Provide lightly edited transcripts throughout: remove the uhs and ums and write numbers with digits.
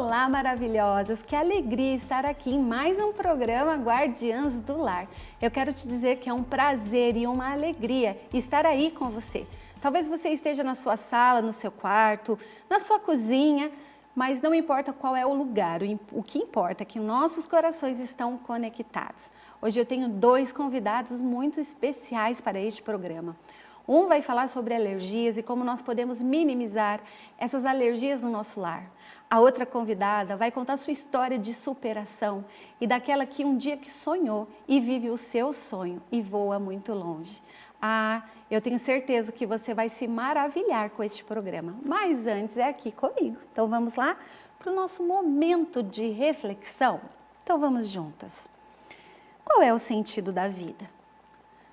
Olá, maravilhosas! Que alegria estar aqui em mais um programa Guardiãs do Lar. Eu quero te dizer que é um prazer e uma alegria estar aí com você. Talvez você esteja na sua sala, no seu quarto, na sua cozinha, mas não importa qual é o lugar, o que importa é que nossos corações estão conectados. Hoje eu tenho dois convidados muito especiais para este programa. Um vai falar sobre alergias e como nós podemos minimizar essas alergias no nosso lar. A outra convidada vai contar sua história de superação e daquela que um dia que sonhou e vive o seu sonho e voa muito longe. Eu tenho certeza que você vai se maravilhar com este programa. Mas antes é aqui comigo. Então vamos lá para o nosso momento de reflexão. Então vamos juntas. Qual é o sentido da vida?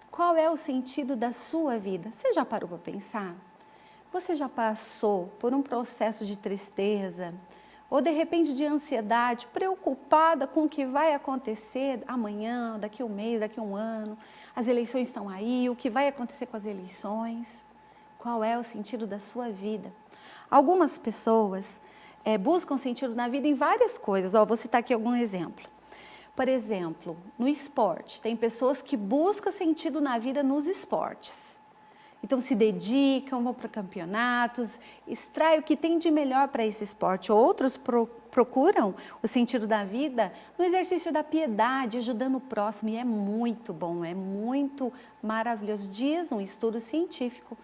Qual é o sentido da sua vida? Você já parou para pensar? Você já passou por um processo de tristeza ou de repente de ansiedade, preocupada com o que vai acontecer amanhã, daqui a um mês, daqui a um ano? As eleições estão aí, o que vai acontecer com as eleições? Qual é o sentido da sua vida? Algumas pessoas buscam sentido na vida em várias coisas. Vou citar aqui algum exemplo. Por exemplo, no esporte, tem pessoas que buscam sentido na vida nos esportes. Então se dedicam, vão para campeonatos, extraem o que tem de melhor para esse esporte. Outros procuram o sentido da vida no exercício da piedade, ajudando o próximo. E é muito bom, é muito maravilhoso. Diz um estudo científico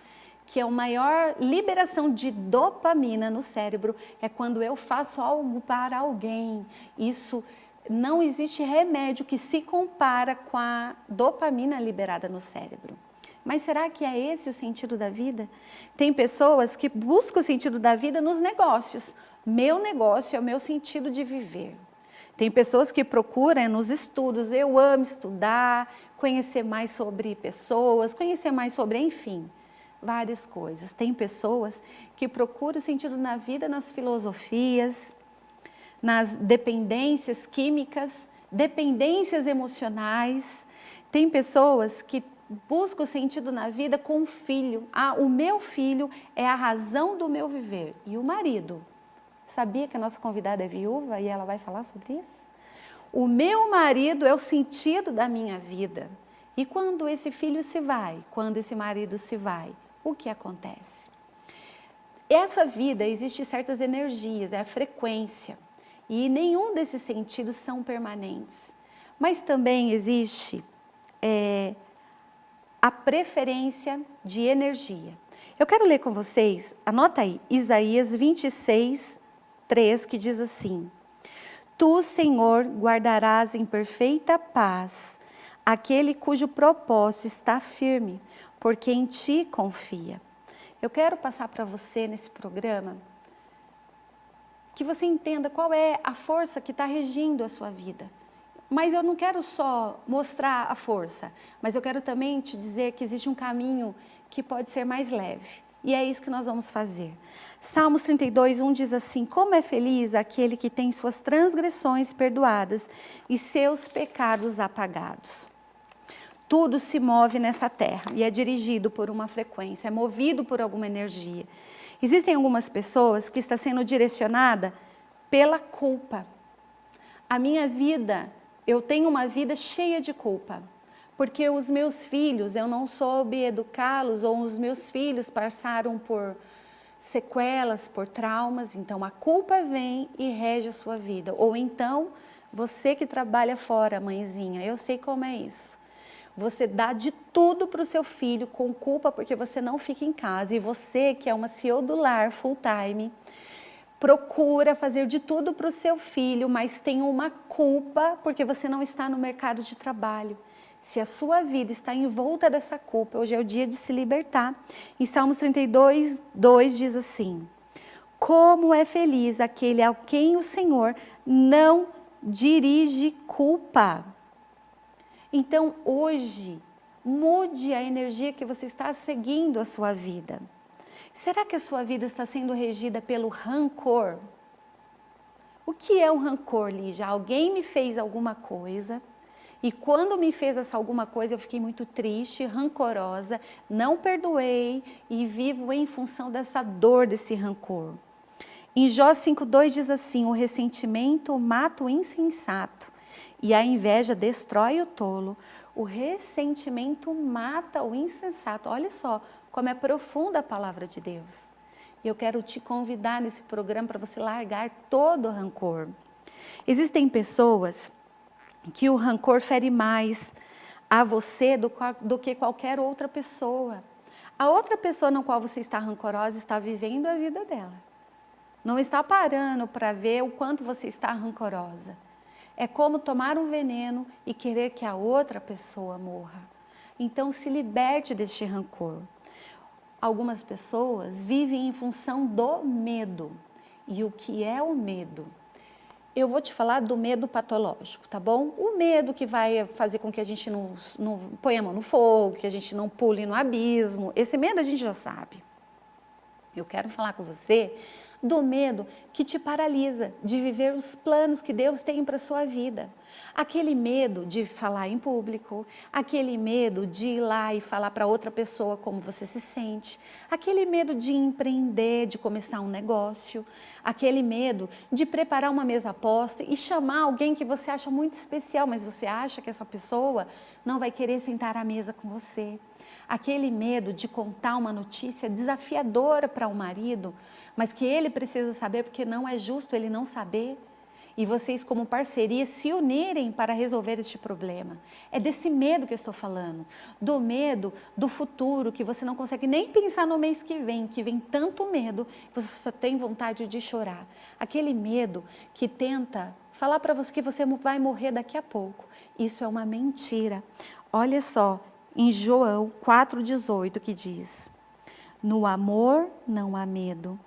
que a maior liberação de dopamina no cérebro é quando eu faço algo para alguém. Isso não existe remédio que se compara com a dopamina liberada no cérebro. Mas será que é esse o sentido da vida? Tem pessoas que buscam o sentido da vida nos negócios. Meu negócio é o meu sentido de viver. Tem pessoas que procuram nos estudos. Eu amo estudar, conhecer mais sobre pessoas, conhecer mais sobre, enfim, várias coisas. Tem pessoas que procuram o sentido na vida nas filosofias, nas dependências químicas, dependências emocionais. Tem pessoas que buscam sentido na vida com o filho. O meu filho é a razão do meu viver. E o marido? Sabia que a nossa convidada é viúva e ela vai falar sobre isso? O meu marido é o sentido da minha vida. E quando esse filho se vai, quando esse marido se vai, o que acontece? Essa vida existe certas energias, é a frequência. E nenhum desses sentidos são permanentes. Mas também existe a preferência de energia. Eu quero ler com vocês, anota aí, Isaías 26, 3, que diz assim: Tu, Senhor, guardarás em perfeita paz aquele cujo propósito está firme, porque em ti confia. Eu quero passar para você nesse programa que você entenda qual é a força que está regindo a sua vida. Mas eu não quero só mostrar a força, mas eu quero também te dizer que existe um caminho que pode ser mais leve. E é isso que nós vamos fazer. Salmos 32, 1 diz assim: Como é feliz aquele que tem suas transgressões perdoadas e seus pecados apagados. Tudo se move nessa terra e é dirigido por uma frequência, é movido por alguma energia. Existem algumas pessoas que estão sendo direcionadas pela culpa. A minha vida, eu tenho uma vida cheia de culpa, porque os meus filhos, eu não soube educá-los, ou os meus filhos passaram por sequelas, por traumas, então a culpa vem e rege a sua vida. Ou então, você que trabalha fora, mãezinha, eu sei como é isso. Você dá de tudo para o seu filho com culpa porque você não fica em casa. E você, que é uma CEO do lar full time, procura fazer de tudo para o seu filho, mas tem uma culpa porque você não está no mercado de trabalho. Se a sua vida está em volta dessa culpa, hoje é o dia de se libertar. Em Salmos 32, 2 diz assim: Como é feliz aquele a quem o Senhor não dirige culpa. Então, hoje, mude a energia que você está seguindo a sua vida. Será que a sua vida está sendo regida pelo rancor? O que é um rancor, Lígia? Alguém me fez alguma coisa e quando me fez essa alguma coisa eu fiquei muito triste, rancorosa, não perdoei e vivo em função dessa dor, desse rancor. Em Jó 5,2 diz assim: o ressentimento mata o insensato e a inveja destrói o tolo. O ressentimento mata o insensato. Olha só como é profunda a palavra de Deus. E eu quero te convidar nesse programa para você largar todo o rancor. Existem pessoas que o rancor fere mais a você do que qualquer outra pessoa. A outra pessoa na qual você está rancorosa está vivendo a vida dela. Não está parando para ver o quanto você está rancorosa. É como tomar um veneno e querer que a outra pessoa morra. Então se liberte deste rancor. Algumas pessoas vivem em função do medo. E o que é o medo? Eu vou te falar do medo patológico, tá bom? O medo que vai fazer com que a gente não ponha a mão no fogo, que a gente não pule no abismo. Esse medo a gente já sabe. Eu quero falar com você do medo que te paralisa de viver os planos que Deus tem para a sua vida. Aquele medo de falar em público, aquele medo de ir lá e falar para outra pessoa como você se sente, aquele medo de empreender, de começar um negócio, aquele medo de preparar uma mesa aposta e chamar alguém que você acha muito especial, mas você acha que essa pessoa não vai querer sentar à mesa com você. Aquele medo de contar uma notícia desafiadora para o marido, mas que ele precisa saber porque não é justo ele não saber. E vocês como parceria se unirem para resolver este problema. É desse medo que eu estou falando. Do medo do futuro, que você não consegue nem pensar no mês que vem tanto medo, que você só tem vontade de chorar. Aquele medo que tenta falar para você que você vai morrer daqui a pouco. Isso é uma mentira. Olha só, em João 4,18 que diz: no amor não há medo.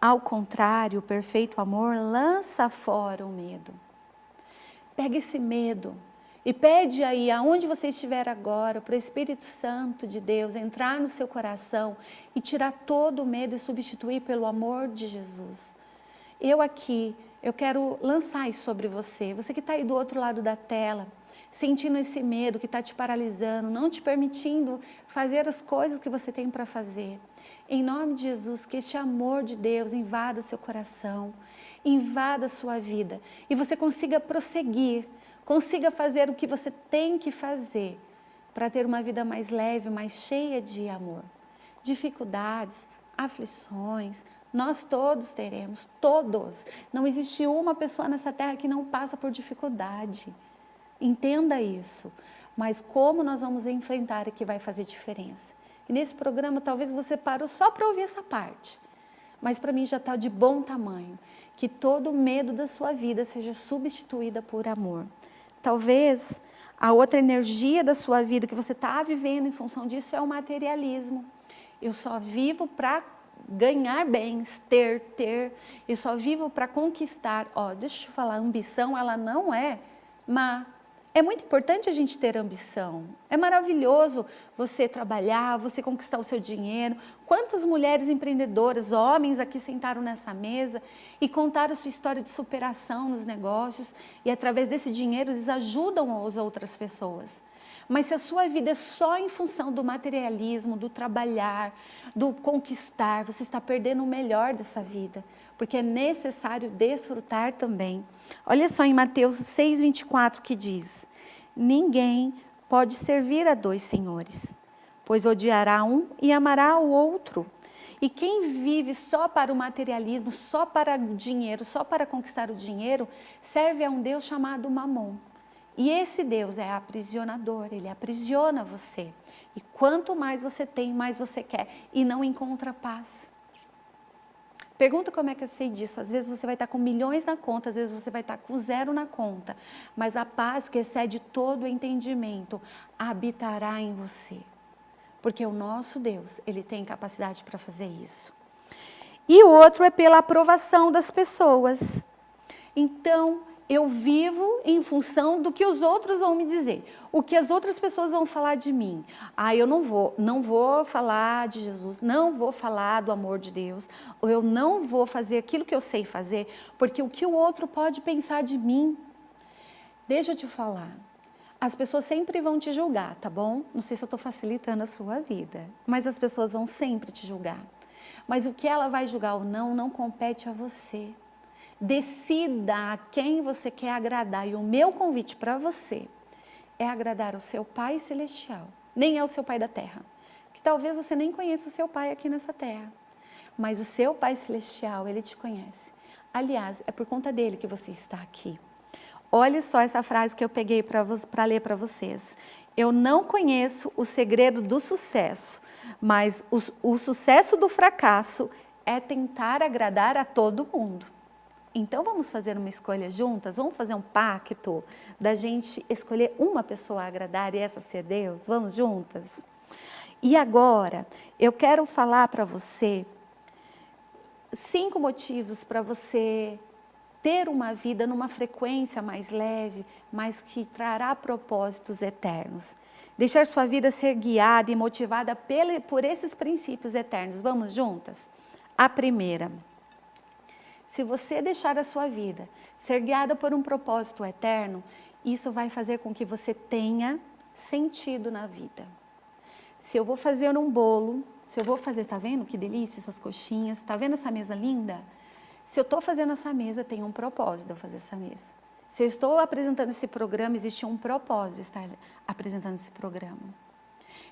Ao contrário, o perfeito amor lança fora o medo. Pega esse medo e pede aí, aonde você estiver agora, para o Espírito Santo de Deus entrar no seu coração e tirar todo o medo e substituir pelo amor de Jesus. Eu quero lançar isso sobre você. Você que está aí do outro lado da tela, sentindo esse medo que está te paralisando, não te permitindo fazer as coisas que você tem para fazer. Em nome de Jesus, que este amor de Deus invada o seu coração, invada a sua vida e você consiga prosseguir, consiga fazer o que você tem que fazer para ter uma vida mais leve, mais cheia de amor. Dificuldades, aflições, nós todos teremos, todos. Não existe uma pessoa nessa terra que não passa por dificuldade. Entenda isso, mas como nós vamos enfrentar é que vai fazer diferença. E nesse programa talvez você parou só para ouvir essa parte, mas para mim já está de bom tamanho, que todo medo da sua vida seja substituída por amor. Talvez a outra energia da sua vida que você está vivendo em função disso é o materialismo. Eu só vivo para ganhar bens, ter, eu só vivo para conquistar. Deixa eu te falar, a ambição ela não é má. É muito importante a gente ter ambição. É maravilhoso você trabalhar, você conquistar o seu dinheiro. Quantas mulheres empreendedoras, homens aqui sentaram nessa mesa e contaram a sua história de superação nos negócios e através desse dinheiro eles ajudam as outras pessoas. Mas se a sua vida é só em função do materialismo, do trabalhar, do conquistar, você está perdendo o melhor dessa vida, porque é necessário desfrutar também. Olha só em Mateus 6,24 que diz: ninguém pode servir a dois senhores, pois odiará um e amará o outro. E quem vive só para o materialismo, só para o dinheiro, só para conquistar o dinheiro, serve a um Deus chamado Mamon. E esse Deus é aprisionador, ele aprisiona você. E quanto mais você tem, mais você quer e não encontra paz. Pergunta como é que eu sei disso. Às vezes você vai estar com milhões na conta, às vezes você vai estar com zero na conta. Mas a paz que excede todo o entendimento habitará em você. Porque o nosso Deus, ele tem capacidade para fazer isso. E o outro é pela aprovação das pessoas. Então, eu vivo em função do que os outros vão me dizer. O que as outras pessoas vão falar de mim. Eu não vou falar de Jesus, não vou falar do amor de Deus, ou eu não vou fazer aquilo que eu sei fazer, porque o que o outro pode pensar de mim. Deixa eu te falar, as pessoas sempre vão te julgar, tá bom? Não sei se eu estou facilitando a sua vida, mas as pessoas vão sempre te julgar. Mas o que ela vai julgar ou não compete a você. Decida a quem você quer agradar. E o meu convite para você é agradar o seu Pai Celestial. Nem é o seu Pai da Terra. Que talvez você nem conheça o seu Pai aqui nessa Terra. Mas o seu Pai Celestial, Ele te conhece. Aliás, é por conta dele que você está aqui. Olha só essa frase que eu peguei para ler para vocês. Eu não conheço o segredo do sucesso, mas o sucesso do fracasso é tentar agradar a todo mundo. Então vamos fazer uma escolha juntas? Vamos fazer um pacto da gente escolher uma pessoa a agradar e essa ser Deus? Vamos juntas? E agora, eu quero falar para você 5 motivos para você ter uma vida numa frequência mais leve, mas que trará propósitos eternos. Deixar sua vida ser guiada e motivada por esses princípios eternos. Vamos juntas? A primeira, se você deixar a sua vida ser guiada por um propósito eterno, isso vai fazer com que você tenha sentido na vida. Se eu vou fazer um bolo, se eu vou fazer, tá vendo que delícia essas coxinhas? Tá vendo essa mesa linda? Se eu estou fazendo essa mesa, tem um propósito de eu fazer essa mesa. Se eu estou apresentando esse programa, existe um propósito de estar apresentando esse programa.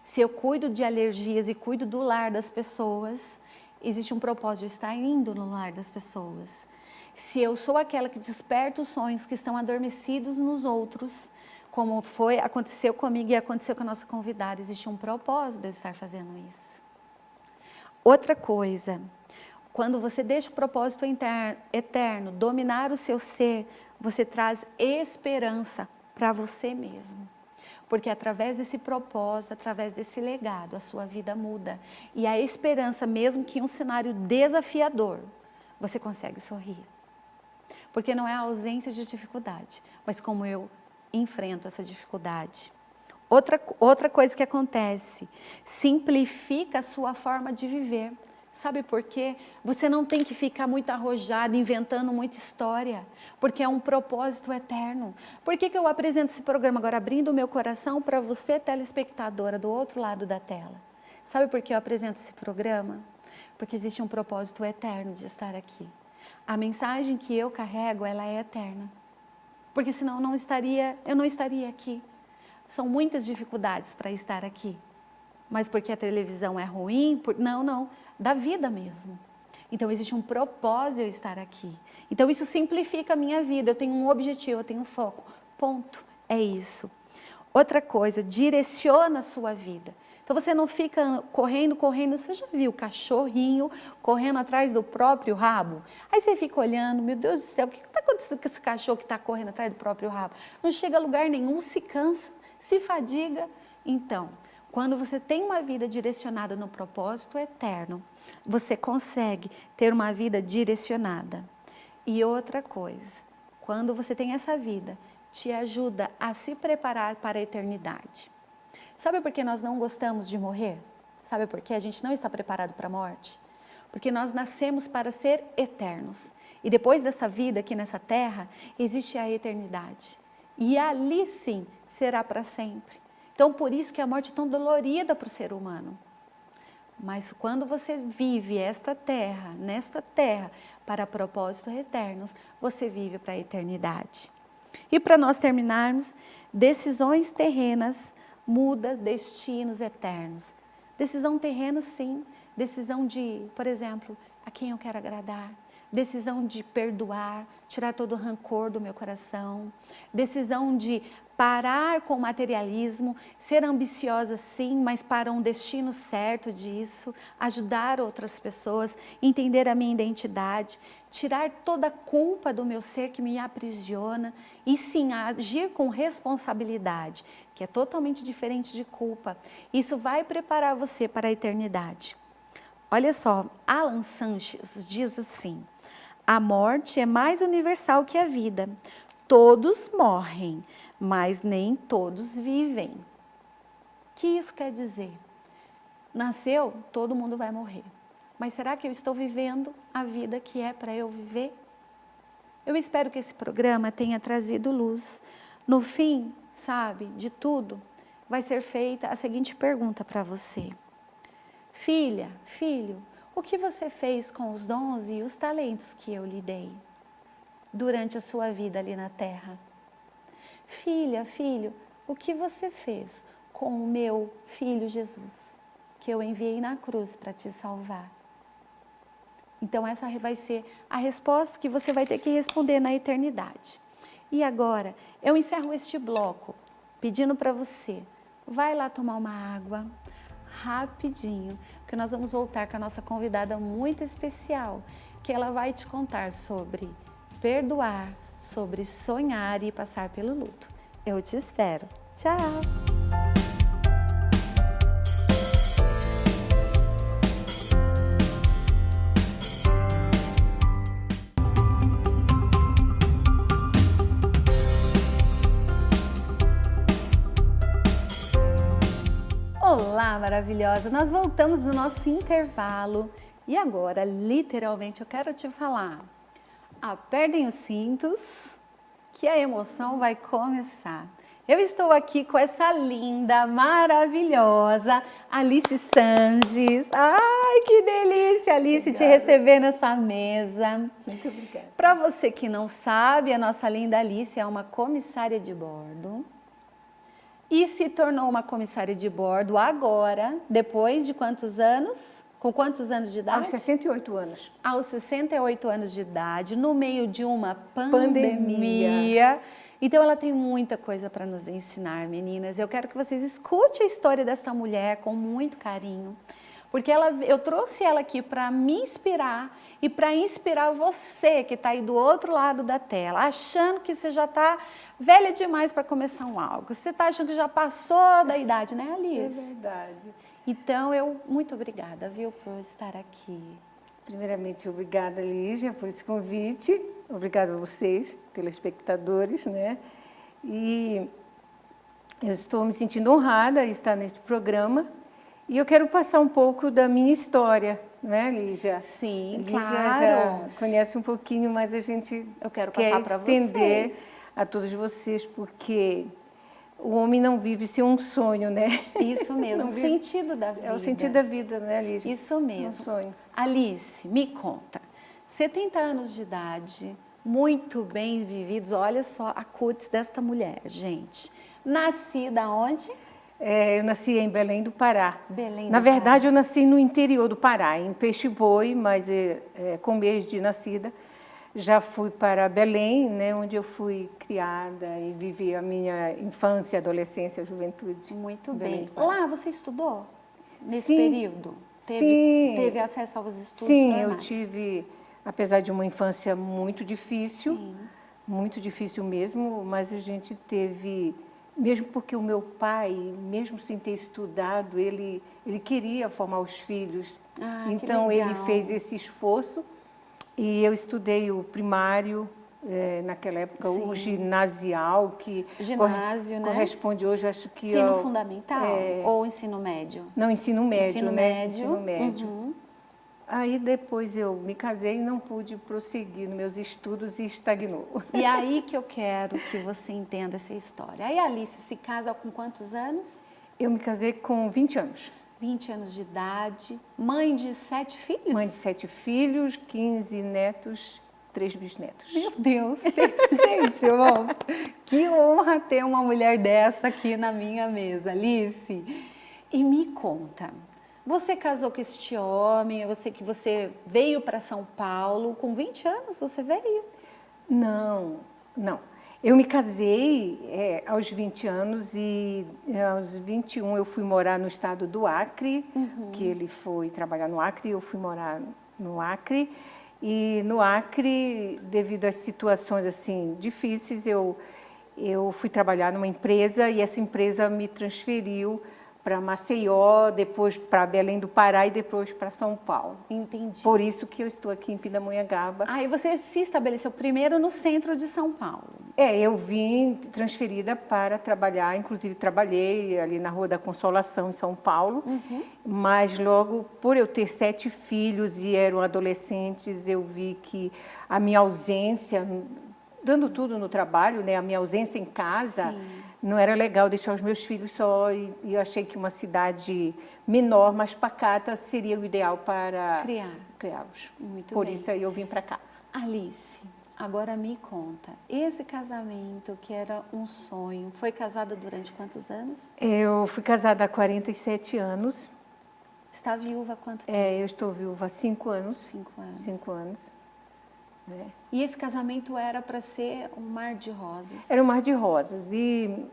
Se eu cuido de alergias e cuido do lar das pessoas, existe um propósito de estar indo no lar das pessoas. Se eu sou aquela que desperta os sonhos que estão adormecidos nos outros, como aconteceu comigo e aconteceu com a nossa convidada, existe um propósito de estar fazendo isso. Outra coisa, quando você deixa o propósito eterno dominar o seu ser, você traz esperança para você mesmo. Porque através desse propósito, através desse legado, a sua vida muda. E a esperança, mesmo que em um cenário desafiador, você consegue sorrir. Porque não é a ausência de dificuldade, mas como eu enfrento essa dificuldade. Outra coisa que acontece, simplifica a sua forma de viver. Sabe por quê? Você não tem que ficar muito arrojado, inventando muita história, porque é um propósito eterno. Por que eu apresento esse programa agora, abrindo o meu coração para você, telespectadora, do outro lado da tela? Sabe por que eu apresento esse programa? Porque existe um propósito eterno de estar aqui. A mensagem que eu carrego, ela é eterna. Porque senão eu não estaria aqui. São muitas dificuldades para estar aqui. Mas porque a televisão é ruim? Não, da vida mesmo. Então existe um propósito eu estar aqui. Então isso simplifica a minha vida, eu tenho um objetivo, eu tenho um foco. Ponto, é isso. Outra coisa, direciona a sua vida. Então você não fica correndo, você já viu o cachorrinho correndo atrás do próprio rabo? Aí você fica olhando, meu Deus do céu, o que está acontecendo com esse cachorro que está correndo atrás do próprio rabo? Não chega a lugar nenhum, se cansa, se fadiga. Então, quando você tem uma vida direcionada no propósito eterno, você consegue ter uma vida direcionada. E outra coisa, quando você tem essa vida, te ajuda a se preparar para a eternidade. Sabe por que nós não gostamos de morrer? Sabe por que a gente não está preparado para a morte? Porque nós nascemos para ser eternos. E depois dessa vida aqui nessa terra, existe a eternidade. E ali sim, será para sempre. Então, por isso que a morte é tão dolorida para o ser humano. Mas quando você vive nesta terra, para propósitos eternos, você vive para a eternidade. E para nós terminarmos, decisões terrenas mudam destinos eternos. Decisão terrena, sim. Decisão de, por exemplo, a quem eu quero agradar. Decisão de perdoar, tirar todo o rancor do meu coração. Decisão de parar com o materialismo, ser ambiciosa sim, mas para um destino certo disso, ajudar outras pessoas, entender a minha identidade, tirar toda a culpa do meu ser que me aprisiona e sim, agir com responsabilidade, que é totalmente diferente de culpa. Isso vai preparar você para a eternidade. Olha só, Alan Sanches diz assim: a morte é mais universal que a vida. Todos morrem, mas nem todos vivem. O que isso quer dizer? Nasceu, todo mundo vai morrer. Mas será que eu estou vivendo a vida que é para eu viver? Eu espero que esse programa tenha trazido luz. No fim, sabe, de tudo, vai ser feita a seguinte pergunta para você. Filha, filho, O que você fez com os dons e os talentos que eu lhe dei durante a sua vida ali na terra? Filha, filho, o que você fez com o meu filho Jesus, que eu enviei na cruz para te salvar? Então essa vai ser a resposta que você vai ter que responder na eternidade. E agora, eu encerro este bloco pedindo para você, vai lá tomar uma água, rapidinho, porque nós vamos voltar com a nossa convidada muito especial, que ela vai te contar sobre perdoar, sobre sonhar e passar pelo luto. Eu te espero. Tchau! Olá, maravilhosa! Nós voltamos do nosso intervalo e agora, literalmente, eu quero te falar. Apertem os cintos, que a emoção vai começar. Eu estou aqui com essa linda, maravilhosa Alice Sanges. Ai, que delícia, Alice, te receber nessa mesa. Muito obrigada. Para você que não sabe, a nossa linda Alice é uma comissária de bordo. E se tornou uma comissária de bordo agora, depois de quantos anos? Com quantos anos de idade? Aos 68 anos. Aos 68 anos de idade, no meio de uma pandemia. Então ela tem muita coisa para nos ensinar, meninas. Eu quero que vocês escutem a história dessa mulher com muito carinho. Porque eu trouxe ela aqui para me inspirar e para inspirar você que está aí do outro lado da tela, achando que você já está velha demais para começar um algo. Você está achando que já passou da idade, né, Alice? É verdade. Então, muito obrigada, viu, por estar aqui. Primeiramente, obrigada, Lígia, por esse convite. Obrigada a vocês, telespectadores, né? E eu estou me sentindo honrada em estar neste programa. E eu quero passar um pouco da minha história, né, Lígia? Sim, Lígia claro. já conhece um pouquinho, mas a gente quero quer passar para estender vocês. A todos vocês, porque o homem não vive sem um sonho, né? Isso mesmo, o vive... sentido da vida. É o sentido da vida, né, Lígia? Isso mesmo. Um sonho. Alice, me conta, 70 anos de idade, muito bem vividos, olha só a cutis desta mulher, gente. Nascida onde? Eu nasci em Belém do Pará. Belém Na do verdade, Pará. eu nasci no interior do Pará, em Peixe-Boi, mas com mês de nascida já fui para Belém, né, onde eu fui criada e vivi a minha infância, adolescência, juventude. Muito Belém bem. do Pará. Lá você estudou nesse Sim. período? Sim. Teve acesso aos estudos Sim, normais? eu tive, apesar de uma infância muito difícil, Sim. muito difícil mesmo, mas a gente teve, mesmo porque o meu pai, mesmo sem ter estudado, ele queria formar os filhos. Ah, que então ele legal. fez esse esforço e eu estudei o primário, naquela época, Sim. o ginasial, que Ginásio, né? corresponde hoje, acho que Ensino ao... fundamental ou ensino médio? Não, ensino médio, Ensino né? médio. Ensino médio. Uhum. Aí depois eu me casei e não pude prosseguir nos meus estudos e estagnou. E aí que eu quero que você entenda essa história. Aí a Alice se casa com quantos anos? Eu me casei com 20 anos. 20 anos de idade, mãe de 7 filhos? Mãe de 7 filhos, 15 netos, 3 bisnetos. Meu Deus, gente, que honra ter uma mulher dessa aqui na minha mesa, Alice. E me conta, você casou com este homem, eu sei que você veio para São Paulo, com 20 anos você veio? Não. Eu me casei aos 20 anos e aos 21 eu fui morar no estado do Acre, que ele foi trabalhar no Acre, eu fui morar no Acre. E no Acre, devido às situações assim difíceis, eu fui trabalhar numa empresa e essa empresa me transferiu para Maceió, depois para Belém do Pará e depois para São Paulo. Entendi. Por isso que eu estou aqui em Pindamonhangaba. Aí você se estabeleceu primeiro no centro de São Paulo. Eu vim transferida para trabalhar, inclusive trabalhei ali na Rua da Consolação, em São Paulo, mas logo por eu ter 7 filhos e eram adolescentes, eu vi que a minha ausência, dando tudo no trabalho, né, a minha ausência em casa, não era legal deixar os meus filhos só e eu achei que uma cidade menor, mais pacata, seria o ideal para criá-los. Muito Por bem. isso aí eu vim para cá. Alice, agora me conta, esse casamento que era um sonho, foi casada durante quantos anos? Eu fui casada há 47 anos. Está viúva há quanto tempo? Eu estou viúva há 5 anos. 5 anos. 5 anos. Né? E esse casamento era para ser um mar de rosas? Era um mar de rosas. E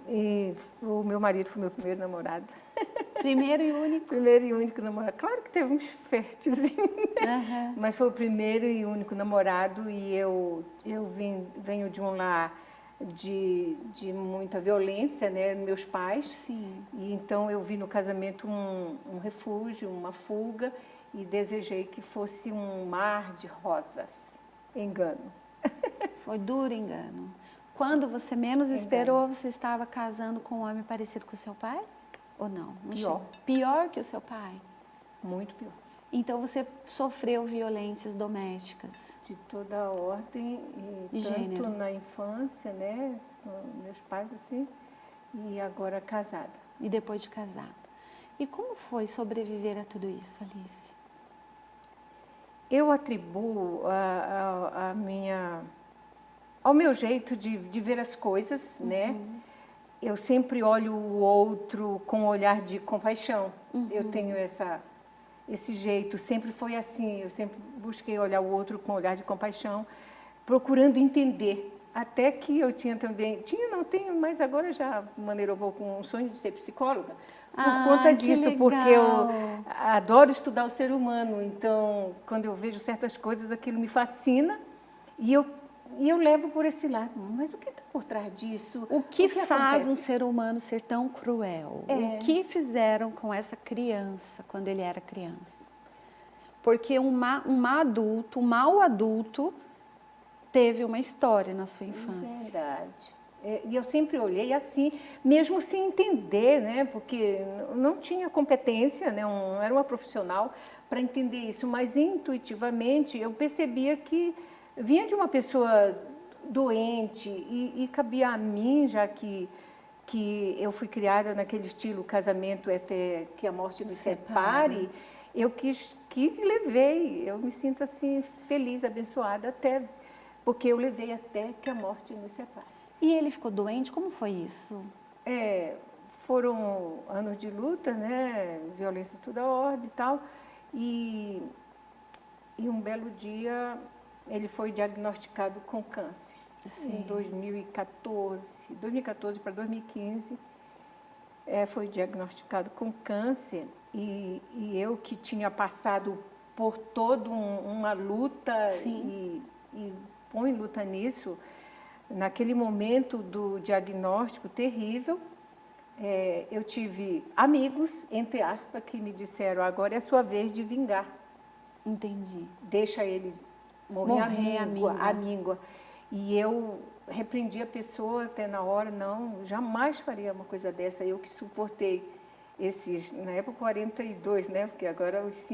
o meu marido foi meu primeiro namorado. Primeiro e único? Primeiro e único namorado. Claro que teve uns férteis, mas foi o primeiro e único namorado. E eu venho de um lar de muita violência, né? Meus pais. Sim. E então eu vi no casamento um refúgio, uma fuga. E desejei que fosse um mar de rosas. Engano. Foi duro engano. Quando você menos esperou, você estava casando com um homem parecido com o seu pai? Ou não? Pior. Pior que o seu pai? Muito pior. Então você sofreu violências domésticas? De toda a ordem, e tanto gênero. na infância, né? Com meus pais, assim, e agora casada. E depois de casada. E como foi sobreviver a tudo isso, Alice? Eu atribuo ao meu jeito de ver as coisas, né? Eu sempre olho o outro com um olhar de compaixão. Eu tenho esse jeito, sempre foi assim. Eu sempre busquei olhar o outro com um olhar de compaixão, procurando entender. Até que eu tinha também... não tenho, mas agora já maneirou com um sonho de ser psicóloga. Por conta disso, porque eu adoro estudar o ser humano. Então, quando eu vejo certas coisas, aquilo me fascina e eu levo por esse lado. Mas o que está por trás disso? O que faz acontece? um ser humano ser tão cruel? O que fizeram com essa criança quando ele era criança? Porque um mau adulto, teve uma história na sua infância. Verdade. E eu sempre olhei assim, mesmo sem entender, né? Porque não tinha competência, né? Não era uma profissional para entender isso, mas intuitivamente eu percebia que vinha de uma pessoa doente e cabia a mim, já que eu fui criada naquele estilo casamento até que a morte nos separe, eu quis e levei. Eu me sinto assim feliz, abençoada, até porque eu levei até que a morte nos separe. E ele ficou doente? Como foi isso? Foram anos de luta, né? Violência toda a ordem e tal. E um belo dia ele foi diagnosticado com câncer. Sim. Em 2014 para 2015, foi diagnosticado com câncer. E eu que tinha passado por toda uma luta e põe luta nisso, naquele momento do diagnóstico terrível, eu tive amigos, entre aspas, que me disseram: agora é a sua vez de vingar. Entendi. Deixa ele morrer à míngua. E eu repreendi a pessoa até na hora: não, jamais faria uma coisa dessa. Eu que suportei esses, na época 42, né? Porque agora os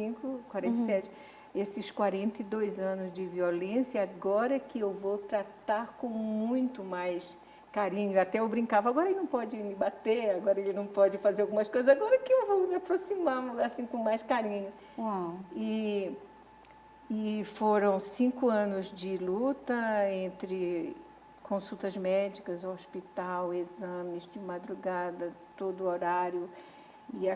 47. Esses 42 anos de violência, agora que eu vou tratar com muito mais carinho. Até eu brincava: agora ele não pode me bater, agora ele não pode fazer algumas coisas, agora que eu vou me aproximar assim com mais carinho. Uau. E foram 5 anos de luta entre consultas médicas, hospital, exames de madrugada, todo horário. E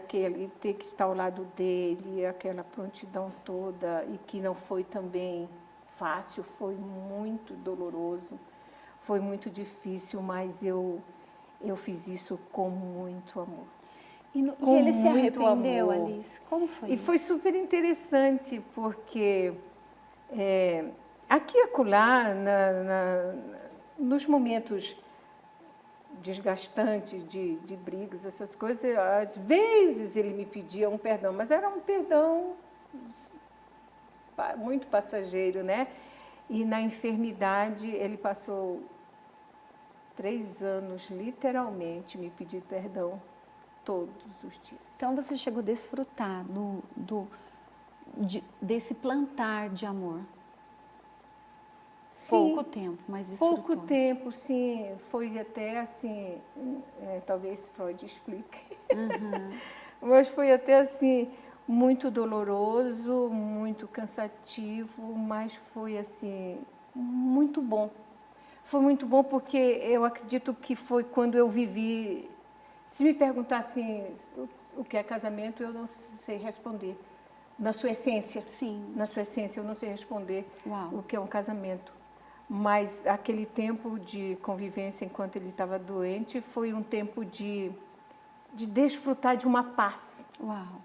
ter que estar ao lado dele, aquela prontidão toda, e que não foi também fácil, foi muito doloroso, foi muito difícil, mas eu fiz isso com muito amor. E ele se arrependeu, amor. Alice? Como foi isso? E foi super interessante, porque aqui e acolá, nos momentos desgastantes de brigas, essas coisas, às vezes ele me pedia um perdão, mas era um perdão muito passageiro, né? E na enfermidade ele passou 3 anos, literalmente, me pedir perdão todos os dias. Então você chegou a desfrutar desse plantar de amor? Sim, Pouco tempo, mas desfrutou. pouco tempo, sim. Foi até assim, talvez Freud explique. Mas foi até assim, muito doloroso, muito cansativo, mas foi assim, muito bom. Foi muito bom porque eu acredito que foi quando eu vivi. Se me perguntar assim, o que é casamento, eu não sei responder. Na sua essência. Sim. Na sua essência, eu não sei responder Uau. o que é um casamento. Mas aquele tempo de convivência enquanto ele estava doente foi um tempo de desfrutar de uma paz. Uau.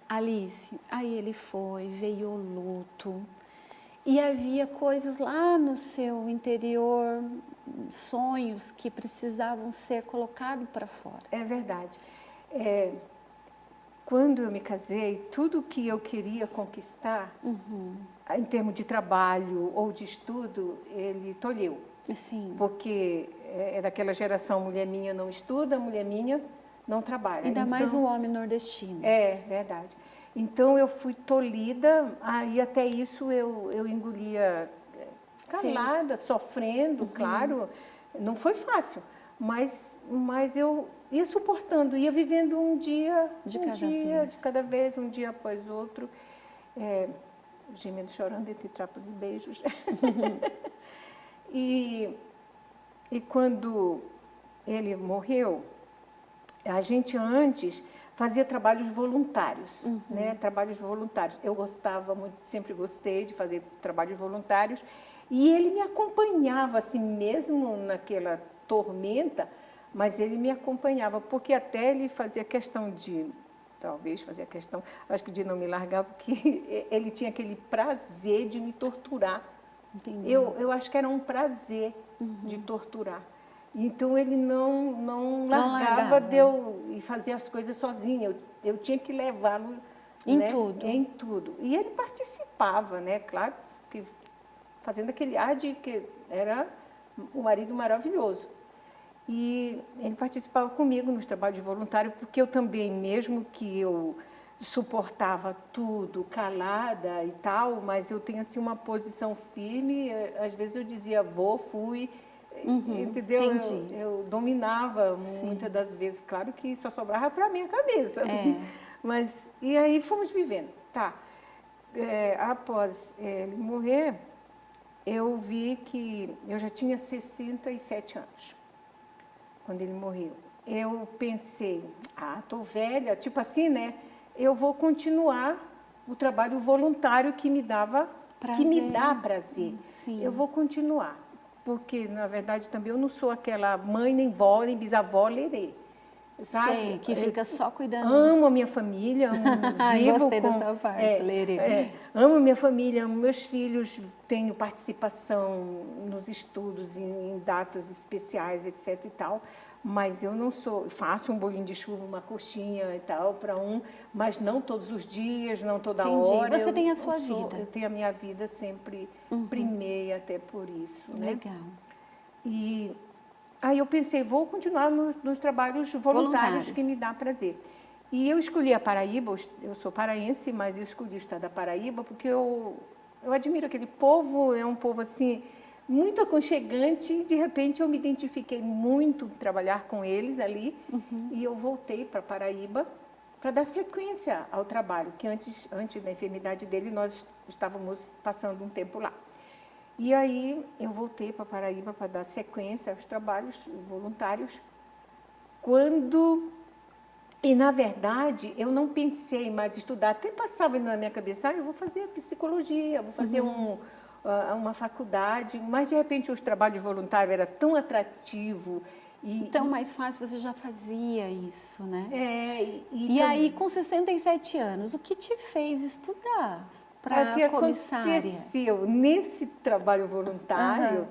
Alice, aí ele foi, veio o luto. E havia coisas lá no seu interior, sonhos que precisavam ser colocados para fora. É verdade. Quando eu me casei, tudo que eu queria conquistar, em termos de trabalho ou de estudo, ele tolheu. Sim. Porque é daquela geração, mulher minha não estuda, mulher minha não trabalha. Ainda mais um homem nordestino. É, verdade. Então eu fui tolhida, aí até isso eu engolia calada, sofrendo, claro. Não foi fácil, mas eu ia suportando, ia vivendo um dia de cada vez, um dia após outro, gemendo, chorando entre trapos e beijos. E quando ele morreu, a gente antes fazia trabalhos voluntários, né? Trabalhos voluntários. Eu gostava muito, sempre gostei de fazer trabalhos voluntários. E ele me acompanhava, assim, mesmo naquela tormenta, mas ele me acompanhava, porque até ele fazia questão de, talvez fazia questão, acho que de não me largar, porque ele tinha aquele prazer de me torturar. Entendi. Eu acho que era um prazer de torturar. Então ele não largava de eu ir fazer as coisas sozinha. Eu tinha que levá-lo em tudo. Em tudo. E ele participava, né? Claro, que fazendo aquele ar de que era um marido maravilhoso. E ele participava comigo nos trabalhos voluntários, porque eu também, mesmo que eu suportava tudo, calada e tal, mas eu tenho assim uma posição firme. Às vezes eu dizia fui, entendeu? Entendi. Eu dominava muitas das vezes. Claro que só sobrava para a minha cabeça. Mas, e aí fomos vivendo. Tá. Após ele morrer, eu vi que eu já tinha 67 anos, quando ele morreu. Eu pensei, tô velha, tipo assim, né? Eu vou continuar o trabalho voluntário que me dava prazer. Que me dá prazer. Sim. Eu vou continuar, porque na verdade também eu não sou aquela mãe, nem vó, nem bisavó lerê. Sabe? Sei, que fica só cuidando. Amo a minha família, vivo gostei dessa parte, lerê. Amo a minha família, amo meus filhos, tenho participação nos estudos, em datas especiais, etc e tal. Mas eu não sou, faço um bolinho de chuva, uma coxinha e tal para mas não todos os dias, não toda hora. Você tem a sua vida. Eu tenho a minha vida sempre, primei até por isso. Né? Legal. E aí eu pensei, vou continuar nos trabalhos voluntários que me dá prazer. E eu escolhi a Paraíba, eu sou paraense, mas eu escolhi o estado da Paraíba porque eu admiro aquele povo, é um povo assim muito aconchegante. De repente eu me identifiquei muito em trabalhar com eles ali e eu voltei para Paraíba para dar sequência ao trabalho, que antes da enfermidade dele nós estávamos passando um tempo lá. E aí eu voltei para Paraíba para dar sequência aos trabalhos voluntários. E na verdade eu não pensei mais em estudar, até passava na minha cabeça, eu vou fazer psicologia, vou fazer uma faculdade, mas de repente os trabalhos voluntários eram tão atrativos. Então, mais fácil, você já fazia isso, né? E aí, com 67 anos, o que te fez estudar para comissária? Aconteceu nesse trabalho voluntário,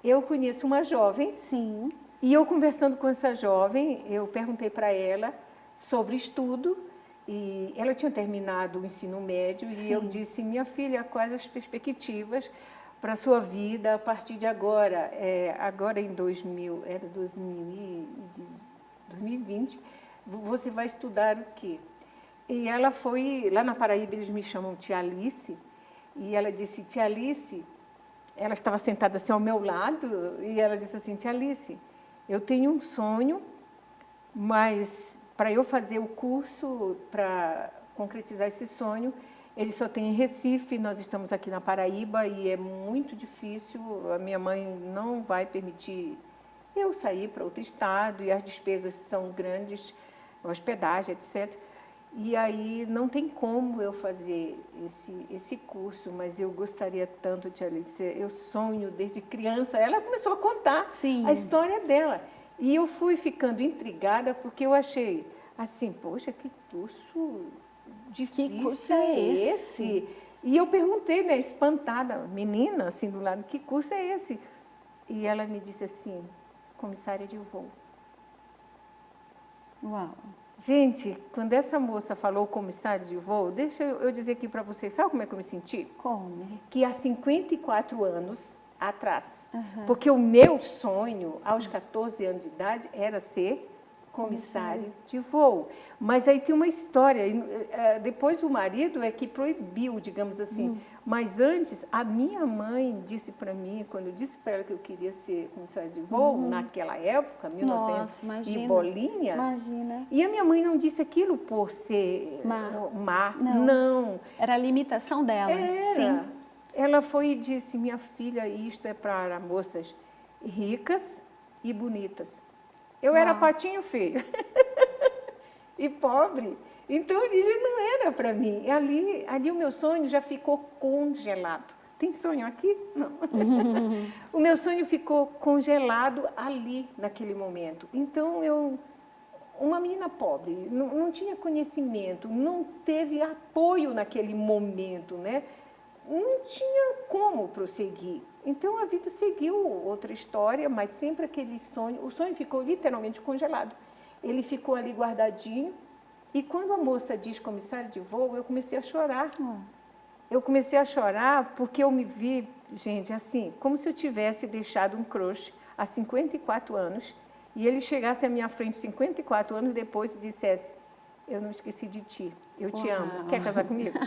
eu conheço uma jovem. Sim. E eu conversando com essa jovem, eu perguntei para ela sobre estudo. E ela tinha terminado o ensino médio. E eu disse, minha filha, quais as perspectivas para a sua vida a partir de agora? Agora em 2020, você vai estudar o quê? E ela foi, lá na Paraíba eles me chamam Tia Alice, e ela disse, Tia Alice, ela estava sentada assim ao meu lado e ela disse assim: Tia Alice, eu tenho um sonho, mas para eu fazer o curso, para concretizar esse sonho, ele só tem em Recife, nós estamos aqui na Paraíba e é muito difícil, a minha mãe não vai permitir eu sair para outro estado e as despesas são grandes, hospedagem, etc. E aí não tem como eu fazer esse curso, mas eu gostaria tanto, Tia Alice, eu sonho desde criança. Ela começou a contar Sim. a história dela. E eu fui ficando intrigada porque eu achei assim, poxa, que curso difícil Que curso é esse? E eu perguntei, né, espantada, menina, assim do lado, que curso é esse? E ela me disse assim, comissária de voo. Uau. Gente, quando essa moça falou comissário de voo, deixa eu dizer aqui para vocês, sabe como é que eu me senti? Como? Que há 54 anos atrás, porque o meu sonho, aos 14 anos de idade, era ser comissário de voo. Mas aí tem uma história, depois o marido é que proibiu, digamos assim, mas antes a minha mãe disse para mim, quando eu disse para ela que eu queria ser comissário de voo, naquela época, 1900 Nossa, imagina. e bolinha, Imagina. e a minha mãe não disse aquilo por ser má, Não. não. Era a limitação dela. Era. Sim. Ela foi e disse, minha filha, isto é para moças ricas e bonitas. Eu era patinho feio e pobre, então isso não era para mim. Ali o meu sonho já ficou congelado. Tem sonho aqui? Não. O meu sonho ficou congelado ali, naquele momento. Então, uma menina pobre, não tinha conhecimento, não teve apoio naquele momento, né? Não tinha como prosseguir. Então, a vida seguiu outra história, mas sempre aquele sonho, o sonho ficou literalmente congelado. Ele ficou ali guardadinho, e quando a moça diz comissário de voo, eu comecei a chorar. Eu comecei a chorar porque eu me vi, gente, assim, como se eu tivesse deixado um crush há 54 anos, e ele chegasse à minha frente 54 anos depois e dissesse, eu não esqueci de ti, eu te amo, quer casar comigo?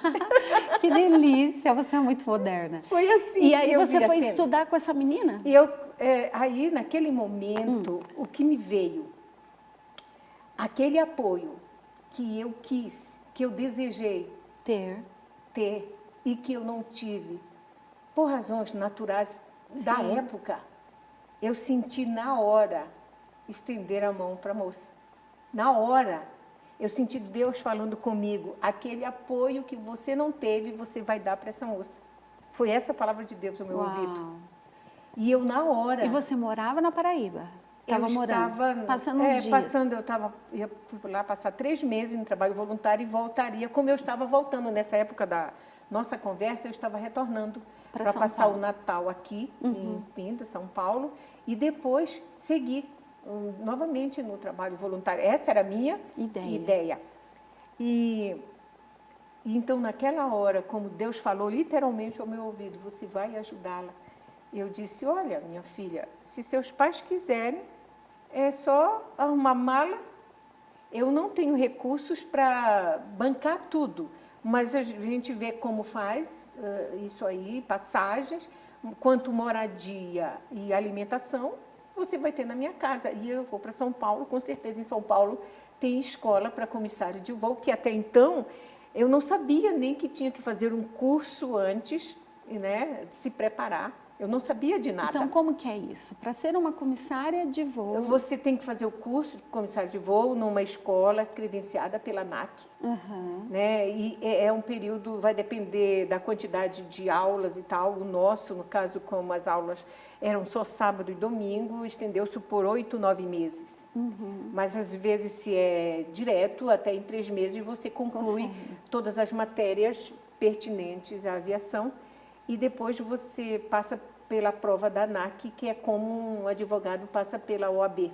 Que delícia, você é muito moderna. Foi assim. E aí você foi estudar com essa menina? E aí, naquele momento, o que me veio, aquele apoio que eu quis, que eu desejei ter e que eu não tive, por razões naturais da época, eu senti na hora estender a mão para a moça. Na hora, eu senti Deus falando comigo, aquele apoio que você não teve, você vai dar para essa moça. Foi essa a palavra de Deus no meu ouvido. E eu, na hora... E você morava na Paraíba? Estava morando, passando uns dias. Eu fui lá passar 3 meses no trabalho voluntário e voltaria, como eu estava voltando nessa época da nossa conversa, eu estava retornando para passar o Natal aqui, em Pinda, São Paulo, e depois seguir novamente no trabalho voluntário. Essa era a minha ideia. E então, naquela hora, como Deus falou literalmente ao meu ouvido, você vai ajudá-la. Eu disse, olha, minha filha, se seus pais quiserem, é só arrumar mala. Eu não tenho recursos para bancar tudo, mas a gente vê como faz isso aí, passagens, quanto moradia e alimentação, você vai ter na minha casa. E eu vou para São Paulo, com certeza em São Paulo tem escola para comissário de voo, que até então eu não sabia nem que tinha que fazer um curso antes, né, de se preparar. Eu não sabia de nada. Então, como que é isso? Para ser uma comissária de voo... Você tem que fazer o curso de comissário de voo numa escola credenciada pela ANAC. Né? E é um período, vai depender da quantidade de aulas e tal. O nosso, no caso, como as aulas eram só sábado e domingo, estendeu-se por 8, 9 meses. Mas, às vezes, se é direto, até em 3 meses, você conclui todas as matérias pertinentes à aviação. E depois você passa pela prova da ANAC, que é como um advogado passa pela OAB.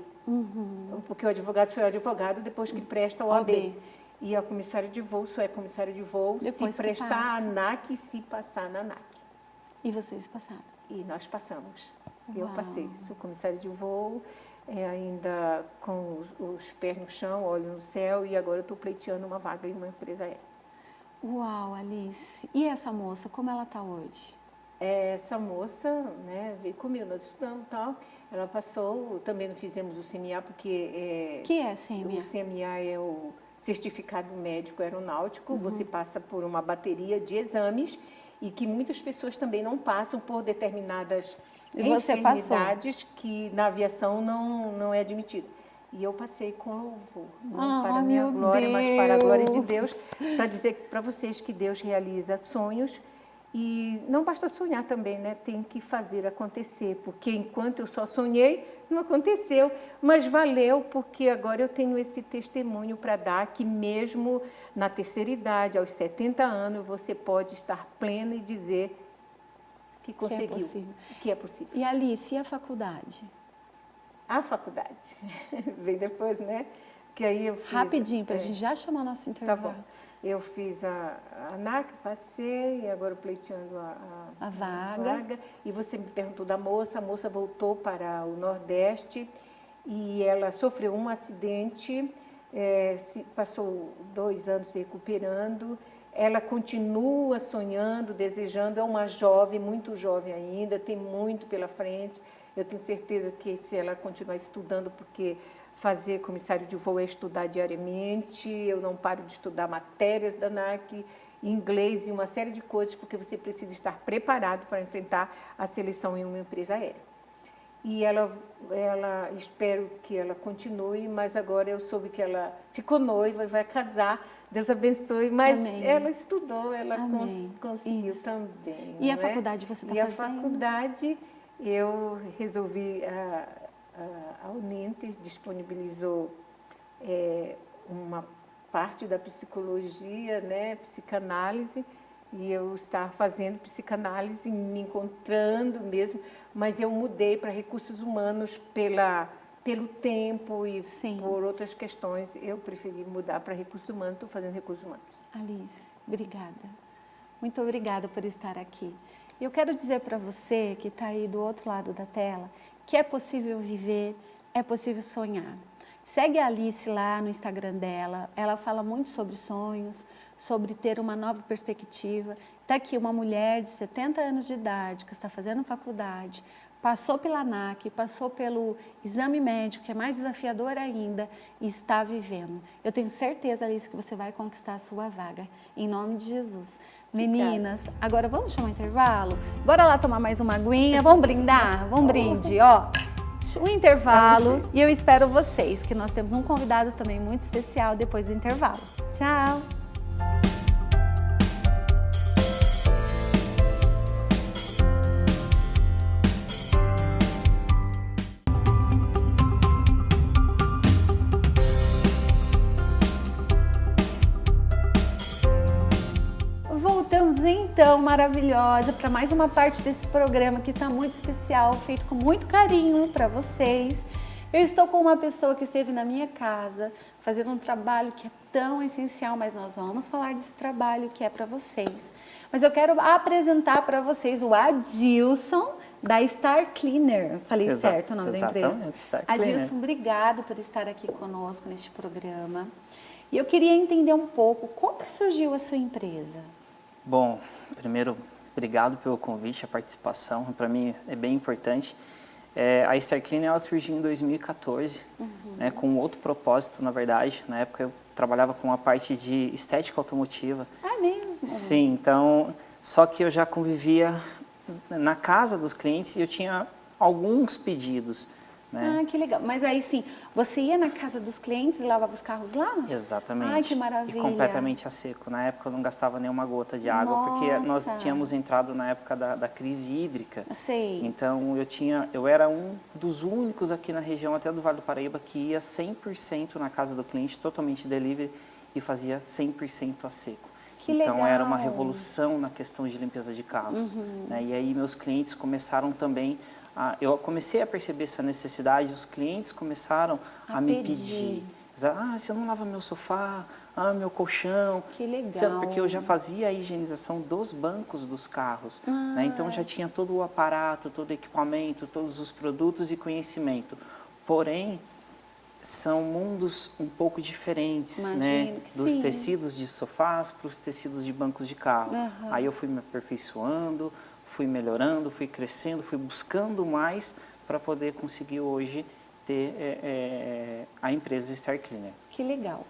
Porque o advogado só é advogado depois que presta a OAB. E a comissária de voo só é comissária de voo depois se prestar a ANAC e se passar na ANAC. E vocês passaram? E nós passamos. Eu passei. Sou comissária de voo, ainda com os pés no chão, olho no céu, e agora eu estou pleiteando uma vaga em uma empresa aérea. Uau, Alice. E essa moça, como ela está hoje? Essa moça, né, veio comigo, nós estudamos e tal. Ela passou, também não fizemos o CMA, porque Que é CMA? o CMA é o Certificado Médico Aeronáutico. Você passa por uma bateria de exames e que muitas pessoas também não passam por determinadas E você enfermidades que na aviação não é admitido. E eu passei com louvor, não para a minha meu glória, mas para a glória de Deus. Deus, para dizer para vocês que Deus realiza sonhos. E não basta sonhar também, né? Tem que fazer acontecer, porque enquanto eu só sonhei, não aconteceu. Mas valeu, porque agora eu tenho esse testemunho para dar, que mesmo na terceira idade, aos 70 anos, você pode estar pleno e dizer que conseguiu, que é possível. E Alice, e a faculdade? A faculdade vem depois, né? Que aí eu fiz, Rapidinho, para a gente já chamar nosso intervalo. Tá bom. Eu fiz a ANAC, passei, e agora pleiteando a vaga. E você me perguntou da moça, a moça voltou para o Nordeste e ela sofreu um acidente, passou 2 anos se recuperando. Ela continua sonhando, desejando, é uma jovem, muito jovem ainda, tem muito pela frente. Eu tenho certeza que se ela continuar estudando, porque fazer comissário de voo é estudar diariamente, eu não paro de estudar matérias da ANAC, inglês e uma série de coisas, porque você precisa estar preparado para enfrentar a seleção em uma empresa aérea. E ela espero que ela continue, mas agora eu soube que ela ficou noiva e vai casar, Deus abençoe, mas Amém. Ela estudou, ela conseguiu Isso. também. E a faculdade você está fazendo? E a faculdade, eu resolvi... A Uninter disponibilizou uma parte da psicologia, né, psicanálise, e eu estava fazendo psicanálise, me encontrando mesmo, mas eu mudei para recursos humanos pelo tempo e por outras questões. Eu preferi mudar para recursos humanos, estou fazendo recursos humanos. Alice, obrigada. Muito obrigada por estar aqui. Eu quero dizer para você que está aí do outro lado da tela, que é possível viver, é possível sonhar. Segue a Alice lá no Instagram dela, ela fala muito sobre sonhos, sobre ter uma nova perspectiva. Está aqui uma mulher de 70 anos de idade, que está fazendo faculdade, passou pela ANAC, passou pelo exame médico, que é mais desafiador ainda, e está vivendo. Eu tenho certeza, Alice, que você vai conquistar a sua vaga, em nome de Jesus. Meninas, agora vamos chamar um intervalo? Bora lá tomar mais uma aguinha, vamos brindar? Vamos brinde, ó. Um intervalo e eu espero vocês, que nós temos um convidado também muito especial depois do intervalo. Tchau! Voltamos então, maravilhosa, para mais uma parte desse programa que está muito especial, feito com muito carinho para vocês. Eu estou com uma pessoa que esteve na minha casa, fazendo um trabalho que é tão essencial, mas nós vamos falar desse trabalho que é para vocês. Mas eu quero apresentar para vocês o Adilson, da Star Cleaner. Falei certo o nome da empresa? Exatamente, Star Cleaner. Adilson, obrigado por estar aqui conosco neste programa. E eu queria entender um pouco, como que surgiu a sua empresa? Bom, primeiro, obrigado pelo convite, a participação, para mim é bem importante. A Star Cleaner ela surgiu em 2014, né, com outro propósito, na verdade. Na época eu trabalhava com a parte de estética automotiva. Ah, mesmo? Sim, então, só que eu já convivia na casa dos clientes e eu tinha alguns pedidos. Né? Ah, que legal. Mas aí sim, você ia na casa dos clientes e lavava os carros lá? Exatamente. Ai, que maravilha. E completamente a seco. Na época eu não gastava nenhuma gota de água, porque nós tínhamos entrado na época da crise hídrica. Sei. Então eu era um dos únicos aqui na região, até do Vale do Paraíba, que ia 100% na casa do cliente, totalmente delivery, e fazia 100% a seco. Que então legal. era uma revolução na questão de limpeza de carros. Né? E aí meus clientes começaram também... Eu comecei a perceber essa necessidade, os clientes começaram a me pedir. Você não lava meu sofá, meu colchão. Que legal. Porque eu já fazia a higienização dos bancos dos carros. Né? Então já tinha todo o aparato, todo o equipamento, todos os produtos e conhecimento. Porém, são mundos um pouco diferentes, né? Dos tecidos de sofás para os tecidos de bancos de carro. Aí eu fui me aperfeiçoando, fui melhorando, fui crescendo, fui buscando mais para poder conseguir hoje ter a empresa Star Cleaner. Que legal.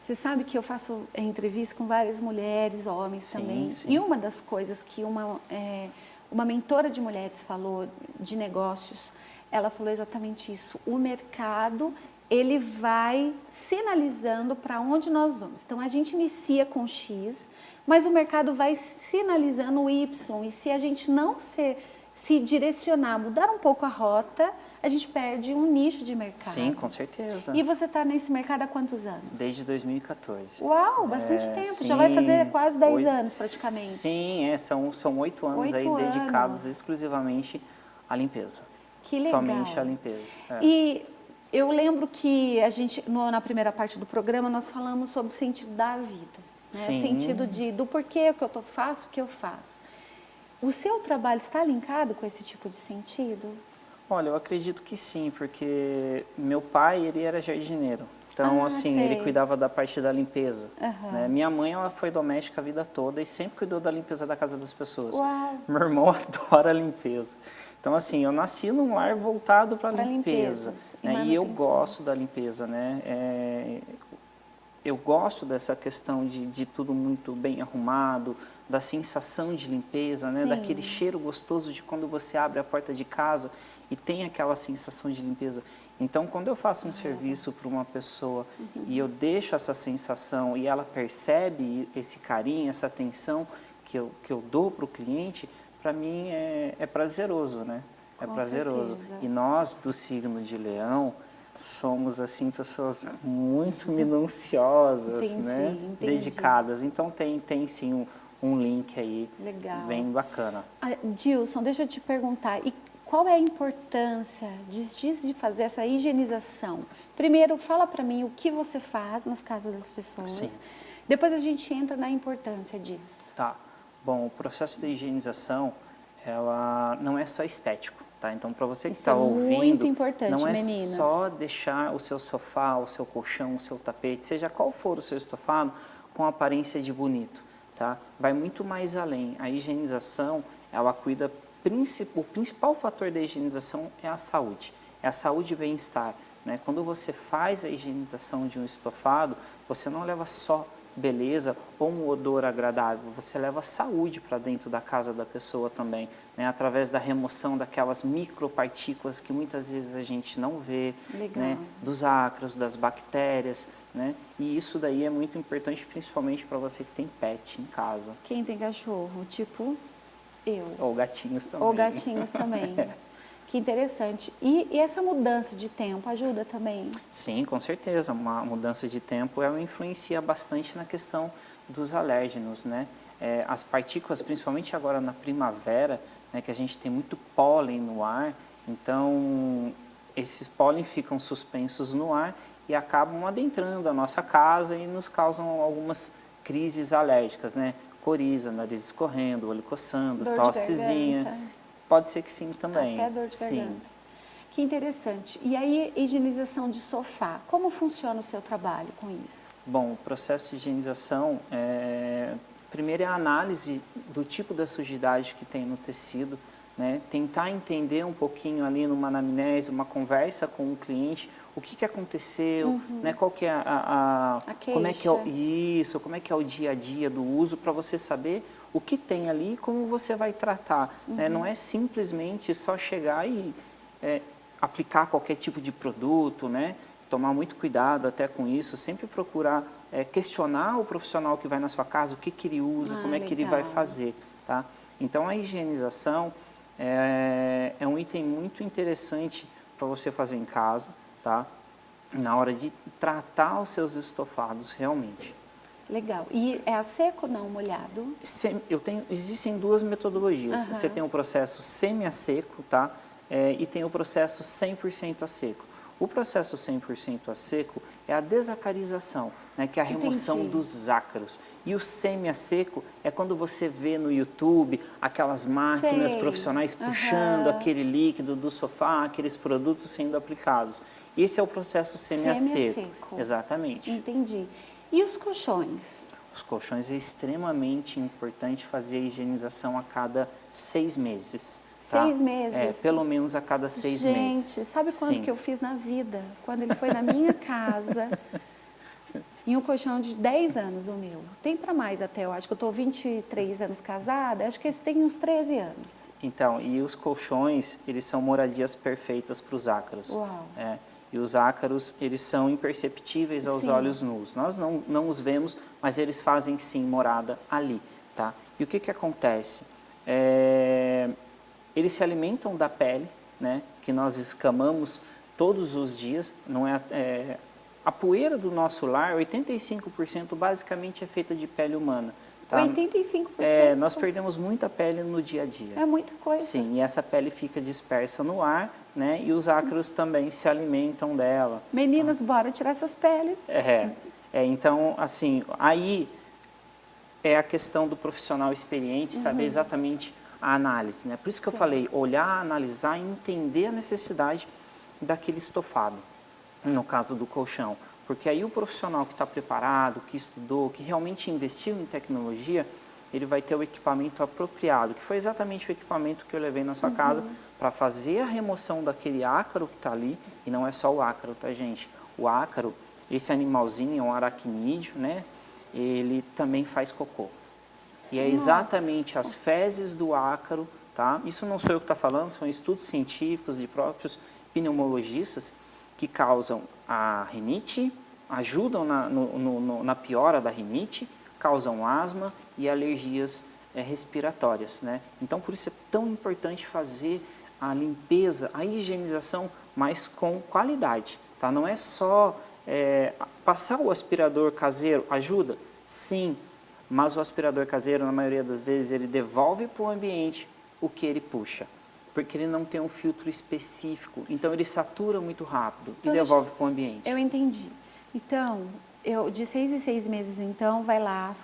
Você sabe que eu faço entrevista com várias mulheres, homens também. Sim. E uma das coisas que uma mentora de mulheres falou de negócios, ela falou exatamente isso. O mercado, ele vai sinalizando para onde nós vamos. Então, a gente inicia com X, mas o mercado vai sinalizando o Y. E se a gente não se direcionar, mudar um pouco a rota, a gente perde um nicho de mercado. Sim, com certeza. E você está nesse mercado há quantos anos? Desde 2014. Uau, bastante tempo. Sim, Já vai fazer quase 10 anos praticamente. Sim, são 8 anos 8 aí anos. dedicados exclusivamente à limpeza. Que legal. Somente à limpeza. E eu lembro que a gente, na primeira parte do programa, nós falamos sobre o sentido da vida. Né? Sim. Sentido do porquê que eu faço o que eu faço. O seu trabalho está linkado com esse tipo de sentido? Olha, eu acredito que sim, porque meu pai, ele era jardineiro. Então, assim, sei. ele cuidava da parte da limpeza. Aham. Né? Minha mãe, ela foi doméstica a vida toda e sempre cuidou da limpeza da casa das pessoas. Uau. Meu irmão adora a limpeza. Então, assim, eu nasci num lar voltado para a limpeza. Né? E eu gosto da limpeza, né? Eu gosto dessa questão de tudo muito bem arrumado, da sensação de limpeza, né? Daquele cheiro gostoso de quando você abre a porta de casa e tem aquela sensação de limpeza. Então, quando eu faço um serviço para uma pessoa e eu deixo essa sensação e ela percebe esse carinho, essa atenção que eu dou para o cliente, para mim é prazeroso, né? É Com prazeroso. certeza. E nós, do signo de Leão, somos, assim, pessoas muito minuciosas, né? Entendi. Dedicadas. Então, tem sim um link aí. Legal. Bem bacana. Dilson, deixa eu te perguntar, e qual é a importância de fazer essa higienização? Primeiro, fala para mim o que você faz nas casas das pessoas. Sim. Depois a gente entra na importância disso. Tá. Bom, o processo de higienização, ela não é só estético, tá? Então, para você que está ouvindo, muito importante, não é meninas. só deixar o seu sofá, o seu colchão, o seu tapete, seja qual for o seu estofado, com aparência de bonito, tá? Vai muito mais além. A higienização, ela cuida, o principal fator da higienização é a saúde e bem-estar, né? Quando você faz a higienização de um estofado, você não leva só beleza ou um odor agradável, você leva saúde para dentro da casa da pessoa também, né? Através da remoção daquelas micropartículas que muitas vezes a gente não vê, né? Dos ácaros, das bactérias, né? E isso daí é muito importante, principalmente para você que tem pet em casa. Quem tem cachorro, tipo eu. Ou gatinhos também. Ou gatinhos também. Que interessante. E essa mudança de tempo ajuda também? Sim, com certeza. Uma mudança de tempo ela influencia bastante na questão dos alérgenos, né? As partículas, principalmente agora na primavera, né, que a gente tem muito pólen no ar, então esses pólen ficam suspensos no ar e acabam adentrando a nossa casa e nos causam algumas crises alérgicas, né? Coriza, nariz escorrendo, olho coçando, tossezinha. Pode ser que sim também. Até dor de garganta. Que interessante. E aí, higienização de sofá. Como funciona o seu trabalho com isso? Bom, o processo de higienização, primeiro é a análise do tipo da sujidade que tem no tecido, né? Tentar entender um pouquinho ali numa anamnese, uma conversa com o cliente, o que aconteceu, né? Qual que é como é que é isso, como é que é o dia a dia do uso, para você saber o que tem ali e como você vai tratar. Né? Não é simplesmente só chegar e aplicar qualquer tipo de produto, né? Tomar muito cuidado até com isso, sempre procurar questionar o profissional que vai na sua casa, o que ele usa, como é que ele vai fazer. Tá? Então, a higienização é um item muito interessante para você fazer em casa, tá? Na hora de tratar os seus estofados realmente. Legal. E é a seco ou não molhado? Existem duas metodologias. Você tem o processo semi a seco, tá? E tem o processo 100% a seco. O processo 100% a seco é a desacarização, né, que é a remoção dos ácaros. E o semi a seco é quando você vê no YouTube aquelas máquinas profissionais puxando aquele líquido do sofá, aqueles produtos sendo aplicados. Esse é o processo semi a seco. Exatamente. Entendi. E os colchões? os colchões é extremamente importante fazer a higienização a cada 6 meses. Tá? 6 meses? É, pelo menos a cada 6 meses. Gente, sabe quanto que eu fiz na vida? Quando ele foi na minha casa, em um colchão de 10 anos, o meu. Tem para mais até, eu acho que eu estou 23 anos casada, acho que esse tem uns 13 anos. Então, e os colchões, eles são moradias perfeitas para os ácaros. Uau. É, e os ácaros, eles são imperceptíveis aos olhos nus. Nós não os vemos, mas eles fazem sim morada ali, tá? E o que acontece? Eles se alimentam da pele, né? Que nós escamamos todos os dias. Não a poeira do nosso lar, 85% basicamente é feita de pele humana. Tá? 85%? Nós perdemos muita pele no dia a dia. É muita coisa. Sim, e essa pele fica dispersa no ar, né? E os ácaros também se alimentam dela. Meninas, bora tirar essas peles. Então, assim, aí é a questão do profissional experiente, saber exatamente a análise, né? Por isso que eu falei, olhar, analisar e entender a necessidade daquele estofado, no caso do colchão. Porque aí o profissional que está preparado, que estudou, que realmente investiu em tecnologia, ele vai ter o equipamento apropriado, que foi exatamente o equipamento que eu levei na sua casa para fazer a remoção daquele ácaro que está ali. E não é só o ácaro, tá, gente? O ácaro, esse animalzinho é um aracnídeo, né? Ele também faz cocô. E é exatamente as fezes do ácaro, tá? Isso não sou eu que estou falando, são estudos científicos de próprios pneumologistas que causam a rinite, ajudam na piora da rinite, causam asma e alergias respiratórias, né? Então, por isso é tão importante fazer a limpeza, a higienização, mas com qualidade, tá? Não é só passar o aspirador caseiro, ajuda? Sim, mas o aspirador caseiro, na maioria das vezes, ele devolve para o ambiente o que ele puxa, porque ele não tem um filtro específico, então ele satura muito rápido e devolve para o ambiente. Eu entendi. Então, de 6 em 6 meses, então, vai lá,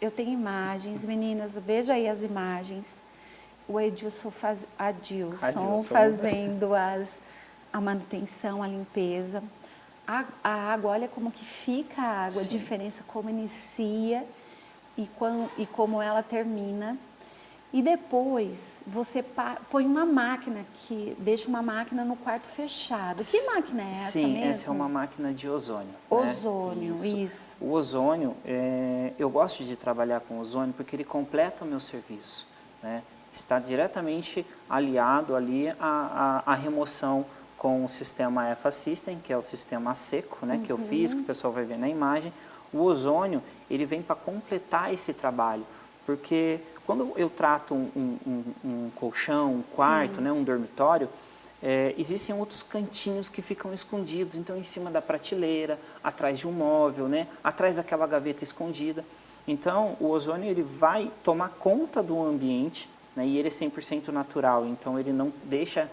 eu tenho imagens, meninas, veja aí as imagens, o Adilson fazendo a manutenção, a limpeza, a água, olha como que fica a água, a diferença, como inicia e como ela termina. E depois você põe uma máquina, deixa uma máquina no quarto fechado. Que máquina é essa Sim, mesmo? essa é uma máquina de ozônio. Ozônio, né? isso. O ozônio, eu gosto de trabalhar com ozônio porque ele completa o meu serviço, né? Está diretamente aliado ali à remoção com o sistema EFA System, que é o sistema seco, né, que eu fiz, que o pessoal vai ver na imagem. O ozônio, ele vem para completar esse trabalho, porque quando eu trato um colchão, um quarto, né, um dormitório, existem outros cantinhos que ficam escondidos, então em cima da prateleira, atrás de um móvel, né, atrás daquela gaveta escondida. Então o ozônio ele vai tomar conta do ambiente, né, e ele é 100% natural, então ele não deixa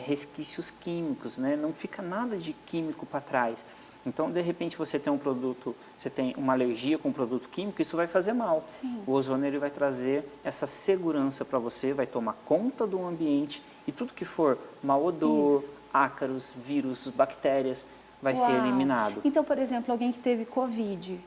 resquícios químicos, né, não fica nada de químico para trás. Então, de repente, você tem você tem uma alergia com um produto químico, isso vai fazer mal. Sim. O ozônio ele vai trazer essa segurança para você, vai tomar conta do ambiente e tudo que for mau odor, ácaros, vírus, bactérias, vai ser eliminado. Então, por exemplo, alguém que teve Covid,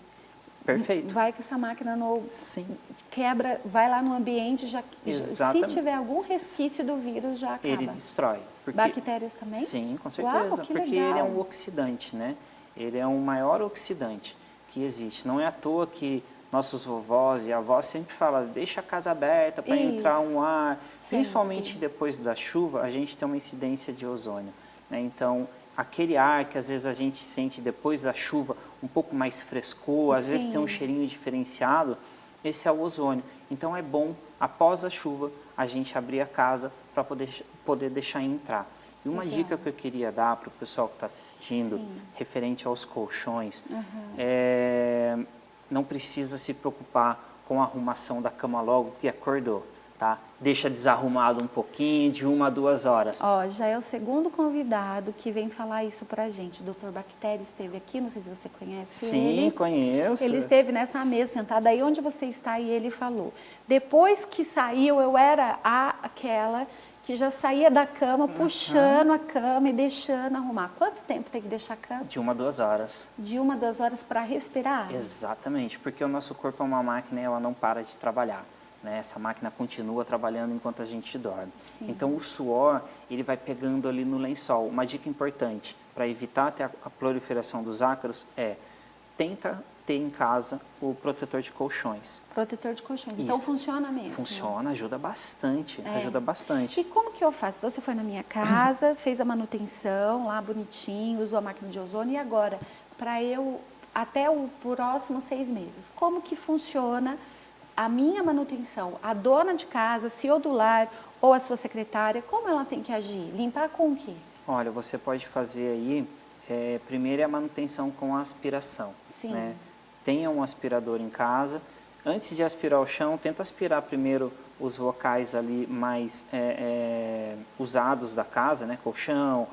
Perfeito. vai com essa máquina Sim. quebra, vai lá no ambiente, Exatamente. se tiver algum resquício do vírus, já acaba. Ele destrói. Bactérias também? Sim, com certeza, Uau, que porque legal. ele é um oxidante, né? Ele é o maior oxidante que existe. Não é à toa que nossos vovós e avós sempre falam, deixa a casa aberta para entrar um ar. Principalmente depois da chuva, a gente tem uma incidência de ozônio, né? Então, aquele ar que às vezes a gente sente depois da chuva um pouco mais frescor, às vezes tem um cheirinho diferenciado, esse é o ozônio. Então, é bom, após a chuva, a gente abrir a casa para poder deixar entrar. E uma dica que eu queria dar para o pessoal que está assistindo, referente aos colchões, não precisa se preocupar com a arrumação da cama logo que acordou, tá? Deixa desarrumado um pouquinho, de 1 a 2 horas. Ó, já é o segundo convidado que vem falar isso pra gente. O Dr. Bactéria esteve aqui, não sei se você conhece ele. Sim, conheço. Ele esteve nessa mesa, sentado aí onde você está, e ele falou. Depois que saiu, eu era aquela que já saía da cama, puxando a cama e deixando arrumar. Quanto tempo tem que deixar a cama? De 1 a 2 horas. De 1 a 2 horas para respirar? Exatamente, porque o nosso corpo é uma máquina e ela não para de trabalhar. Né? Essa máquina continua trabalhando enquanto a gente dorme. Sim. Então, o suor, ele vai pegando ali no lençol. Uma dica importante para evitar até a proliferação dos ácaros é, tenta ter em casa o protetor de colchões. Protetor de colchões. Então, Isso. funciona mesmo? Funciona, ajuda bastante, ajuda bastante. E como que eu faço? Então, você foi na minha casa, fez a manutenção lá bonitinho, usou a máquina de ozônio e agora, para eu, até o próximo 6 meses, como que funciona a minha manutenção? A dona de casa, CEO do lar ou a sua secretária, como ela tem que agir? Limpar com o quê? Olha, você pode fazer aí, primeiro é a manutenção com a aspiração. Sim. Né? Tenha um aspirador em casa. Antes de aspirar o chão, tenta aspirar primeiro os locais ali mais usados da casa, né? Colchão,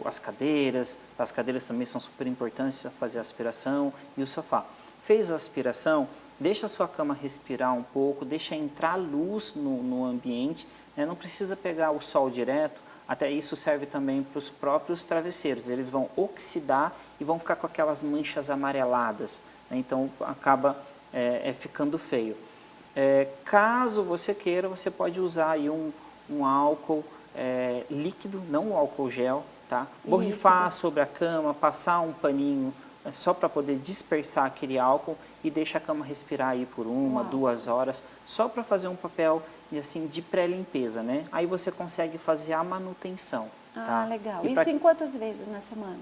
as cadeiras. As cadeiras também são super importantes para fazer a aspiração e o sofá. Fez a aspiração, deixa a sua cama respirar um pouco, deixa entrar luz no ambiente, né? Não precisa pegar o sol direto, até isso serve também para os próprios travesseiros, eles vão oxidar e vão ficar com aquelas manchas amareladas, né? Então acaba ficando feio. Caso você queira, você pode usar aí um álcool líquido, não um álcool gel, tá? Borrifar sobre a cama, passar um paninho só para poder dispersar aquele álcool e deixa a cama respirar aí por 1, 2 horas, só para fazer um papel assim, de pré-limpeza, né? Aí você consegue fazer a manutenção. Ah, legal. E Isso em quantas vezes na semana?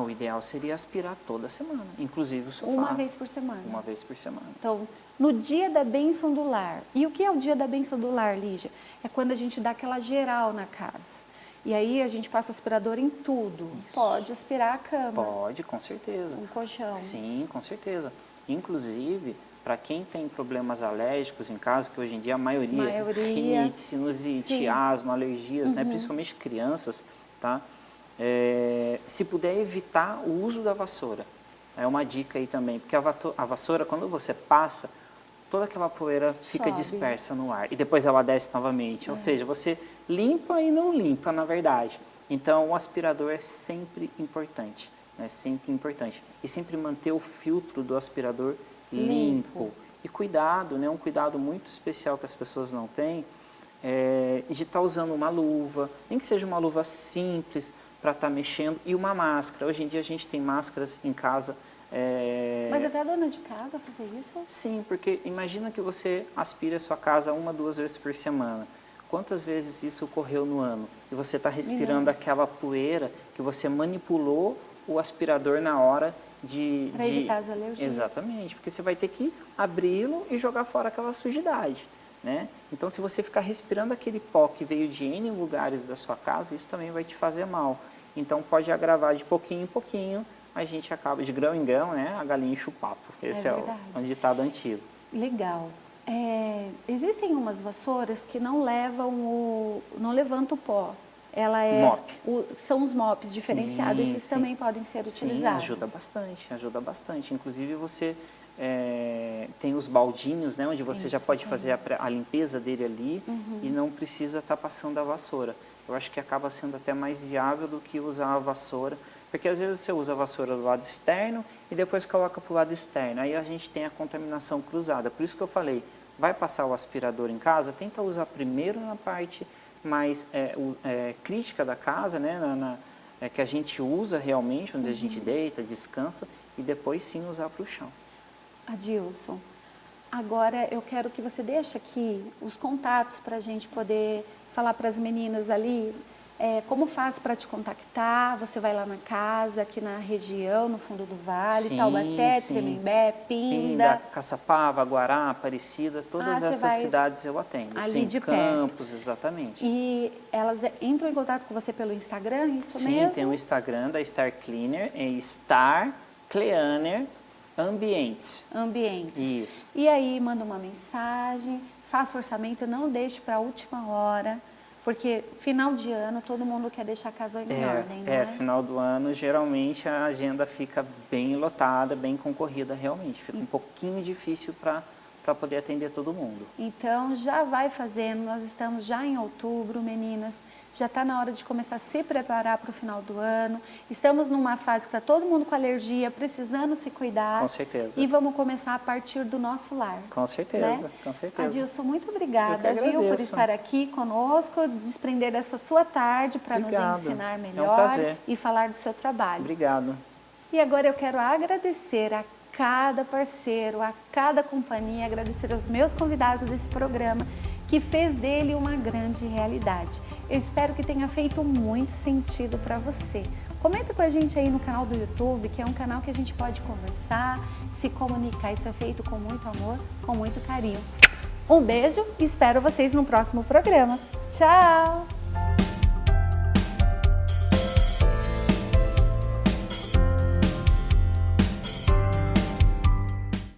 O ideal seria aspirar toda semana, inclusive o sofá. Uma vez por semana? Uma vez por semana. Então, no dia da bênção do lar. E o que é o dia da bênção do lar, Lígia? É quando a gente dá aquela geral na casa. E aí a gente passa aspirador em tudo. Isso. Pode aspirar a cama. Pode, com certeza. Um colchão. Sim, com certeza. Inclusive, para quem tem problemas alérgicos em casa, que hoje em dia a maioria. Rinite, sinusite, sim, asma, alergias, né? Principalmente crianças, tá? Se puder evitar o uso da vassoura. É uma dica aí também, porque a vassoura, quando você passa, toda aquela poeira fica dispersa no ar e depois ela desce novamente. Ou seja, você limpa e não limpa, na verdade. Então, o aspirador é sempre importante, né? Sempre importante. E sempre manter o filtro do aspirador limpo. E cuidado, né? Um cuidado muito especial que as pessoas não têm, de estar usando uma luva, nem que seja uma luva simples para estar mexendo, e uma máscara. Hoje em dia a gente tem máscaras em casa. Mas até a dona de casa fazer isso? Sim, porque imagina que você aspira a sua casa 1, 2 vezes por semana. Quantas vezes isso ocorreu no ano? E você está respirando aquela poeira que você manipulou o aspirador na hora de... Para evitar as alergias. Exatamente, porque você vai ter que abri-lo e jogar fora aquela sujidade, né? Então, se você ficar respirando aquele pó que veio de N lugares da sua casa, isso também vai te fazer mal. Então, pode agravar de pouquinho em pouquinho, a gente acaba de grão em grão, né? A galinha enche o papo. Esse é um ditado antigo. Legal. Existem umas vassouras que não levantam o pó. Ela mop. São os mops diferenciados. Sim, esses também podem ser utilizados. Sim, ajuda bastante. Inclusive, você tem os baldinhos, né? Onde você já pode fazer a limpeza dele ali e não precisa estar passando a vassoura. Eu acho que acaba sendo até mais viável do que usar a vassoura, porque às vezes você usa a vassoura do lado externo e depois coloca para o lado externo. Aí a gente tem a contaminação cruzada. Por isso que eu falei, vai passar o aspirador em casa, tenta usar primeiro na parte mais crítica da casa, né? Que a gente usa realmente, onde a gente deita, descansa, e depois sim usar para o chão. Adilson, agora eu quero que você deixe aqui os contatos para a gente poder falar para as meninas ali como faz para te contactar. Você vai lá na casa, aqui na região, no fundo do vale, sim, Taubaté, Tremembé, Pinda, Caçapava, Guará, Aparecida, todas essas cidades eu atendo. Ali sim, de Campos, perto. Exatamente. E elas entram em contato com você pelo Instagram, isso sim, mesmo? Sim, tem o Instagram da Star Cleaner, Star Cleaner Ambientes. Isso. E aí manda uma mensagem, faça o orçamento, não deixe para a última hora, porque final de ano todo mundo quer deixar a casa em ordem, né? Final do ano geralmente a agenda fica bem lotada, bem concorrida realmente. Fica um pouquinho difícil para para poder atender todo mundo. Então já vai fazendo, nós estamos já em outubro, meninas. Já está na hora de começar a se preparar para o final do ano. Estamos numa fase que está todo mundo com alergia, precisando se cuidar. Com certeza. E vamos começar a partir do nosso lar. Com certeza, né? Com certeza. Adilson, muito obrigada, Eu que agradeço. viu, por estar aqui conosco, desprender dessa sua tarde para nos ensinar melhor É um prazer. e falar do seu trabalho. Obrigado. E agora eu quero agradecer a cada parceiro, a cada companhia, agradecer aos meus convidados desse programa, que fez dele uma grande realidade. Eu espero que tenha feito muito sentido para você. Comenta com a gente aí no canal do YouTube, que é um canal que a gente pode conversar, se comunicar. Isso é feito com muito amor, com muito carinho. Um beijo e espero vocês no próximo programa. Tchau!